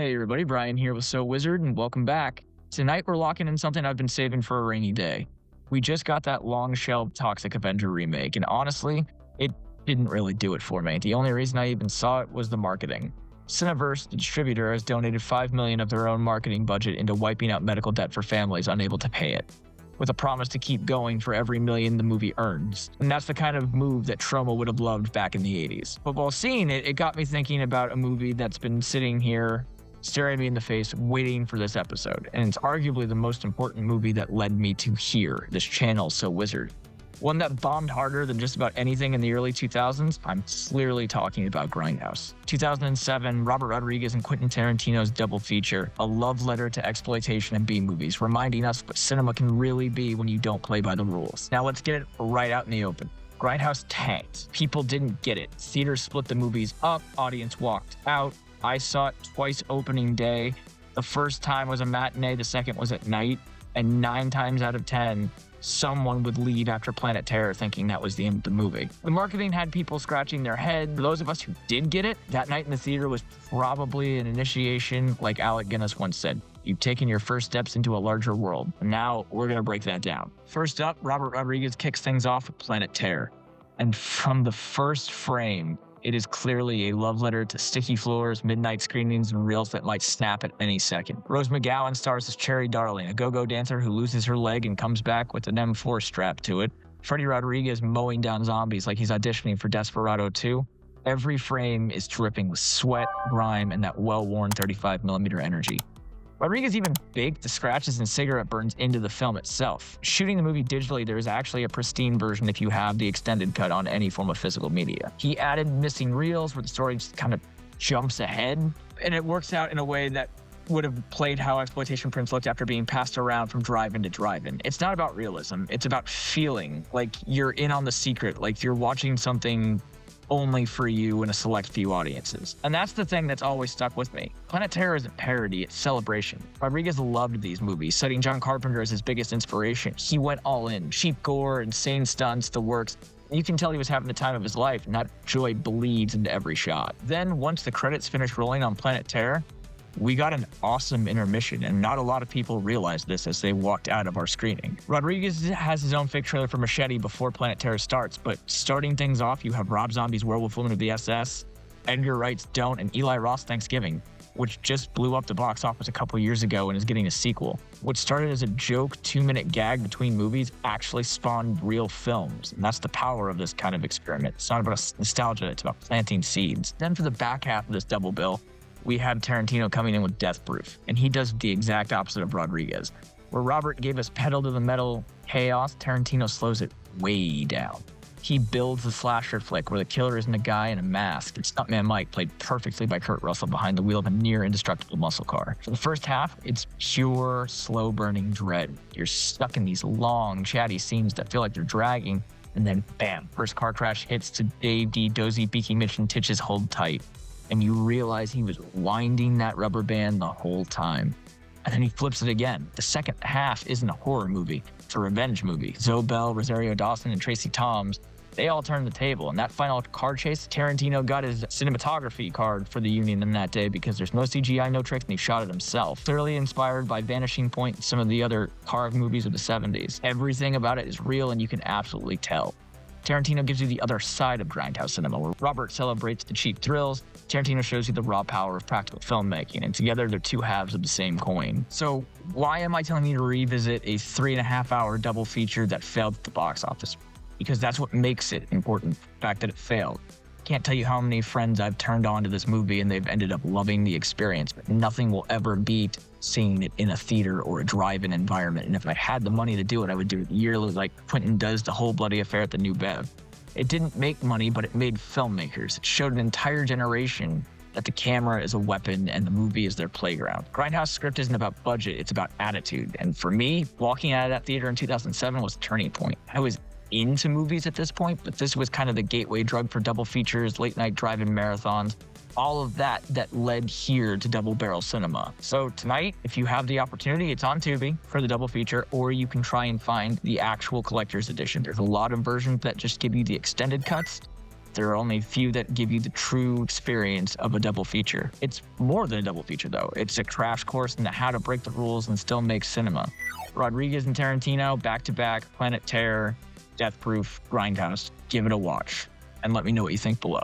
Hey everybody, Brian here with So Wizard, and welcome back. Tonight we're locking in something I've been saving for a rainy day. We just got that long-shelved Toxic Avenger remake, and honestly, it didn't really do it for me. The only reason I even saw it was the marketing. Cineverse, the distributor, has donated $5 million of their own marketing budget into wiping out medical debt for families unable to pay it, with a promise to keep going for every million the movie earns. And that's the kind of move that Troma would have loved back in the 80s. But while seeing it, it got me thinking about a movie that's been sitting here staring me in the face, waiting for this episode. And it's arguably the most important movie that led me to here, this channel, So Wizard. One that bombed harder than just about anything in the early 2000s, I'm clearly talking about Grindhouse. 2007, Robert Rodriguez and Quentin Tarantino's double feature, a love letter to exploitation and B-movies, reminding us what cinema can really be when you don't play by the rules. Now let's get it right out in the open. Grindhouse tanked. People didn't get it. Theaters split the movies up, audience walked out. I saw it twice opening day. The first time was a matinee, the second was at night, and 9 times out of 10, someone would leave after Planet Terror thinking that was the end of the movie. The marketing had people scratching their head. For those of us who did get it, that night in the theater was probably an initiation, like Alec Guinness once said. You've taken your first steps into a larger world. And now we're gonna break that down. First up, Robert Rodriguez kicks things off with Planet Terror. And from the first frame, it is clearly a love letter to sticky floors, midnight screenings, and reels that might snap at any second. Rose McGowan stars as Cherry Darling, a go-go dancer who loses her leg and comes back with an M4 strapped to it. Freddie Rodriguez mowing down zombies like he's auditioning for Desperado 2. Every frame is dripping with sweat, grime, and that well-worn 35mm energy. Rodriguez even baked the scratches and cigarette burns into the film itself. Shooting the movie digitally, there is actually a pristine version if you have the extended cut on any form of physical media. He added missing reels where the story just kind of jumps ahead, and it works out in a way that would have played how exploitation prints looked after being passed around from drive-in to drive-in. It's not about realism, it's about feeling like you're in on the secret, like you're watching something only for you and a select few audiences. And that's the thing that's always stuck with me. Planet Terror isn't parody, it's celebration. Rodriguez loved these movies, citing John Carpenter as his biggest inspiration. He went all in. Cheap gore, insane stunts, the works. You can tell he was having the time of his life, and that joy bleeds into every shot. Then, once the credits finished rolling on Planet Terror, we got an awesome intermission, and not a lot of people realized this as they walked out of our screening. Rodriguez has his own fake trailer for Machete before Planet Terror starts, but starting things off, you have Rob Zombie's Werewolf Woman of the SS, Edgar Wright's Don't, and Eli Roth's Thanksgiving, which just blew up the box office a couple years ago and is getting a sequel. What started as a joke 2-minute gag between movies actually spawned real films, and that's the power of this kind of experiment. It's not about nostalgia, it's about planting seeds. Then for the back half of this double bill, we have Tarantino coming in with Death Proof, and he does the exact opposite of Rodriguez. Where Robert gave us pedal to the metal chaos, Tarantino slows it way down. He builds the slasher flick where the killer isn't a guy in a mask. It's Stuntman Mike, played perfectly by Kurt Russell behind the wheel of a near indestructible muscle car. For the first half, it's pure, slow-burning dread. You're stuck in these long, chatty scenes that feel like they're dragging, and then bam, first car crash hits to Dave D, Dozy, Beaky Mitch, and Titch's Hold Tight. And you realize he was winding that rubber band the whole time. And then he flips it again. The second half isn't a horror movie, it's a revenge movie. Zoe Bell, Rosario Dawson, and Tracy Toms, they all turn the table. And that final car chase, Tarantino got his cinematography card for the Union in that day because there's no CGI, no tricks, and he shot it himself. Clearly inspired by Vanishing Point and some of the other car movies of the 70s. Everything about it is real and you can absolutely tell. Tarantino gives you the other side of Grindhouse cinema, where Robert celebrates the cheap thrills, Tarantino shows you the raw power of practical filmmaking, and together they're two halves of the same coin. So why am I telling you to revisit a 3.5-hour double feature that failed at the box office? Because that's what makes it important, the fact that it failed. Can't tell you how many friends I've turned on to this movie and they've ended up loving the experience, but nothing will ever beat seeing it in a theater or a drive-in environment. And if I had the money to do it, I would do it yearly like Quentin does the Whole Bloody Affair at the New Bev. It didn't make money, but it made filmmakers. It showed an entire generation that the camera is a weapon and the movie is their playground. Grindhouse script isn't about budget, it's about attitude. And for me, walking out of that theater in 2007 was a turning point. I was into movies at this point, but this was kind of the gateway drug for double features, late night drive-in marathons, all of that led here to double barrel cinema. So tonight, if you have the opportunity, it's on Tubi for the double feature, or you can try and find the actual collector's edition. There's a lot of versions that just give you the extended cuts. There are only few that give you the true experience of a double feature. It's more than a double feature, though. It's a crash course in how to break the rules and still make cinema. Rodriguez and Tarantino, back-to-back, Planet Terror, Death Proof, Grindhouse. Give it a watch, and let me know what you think below.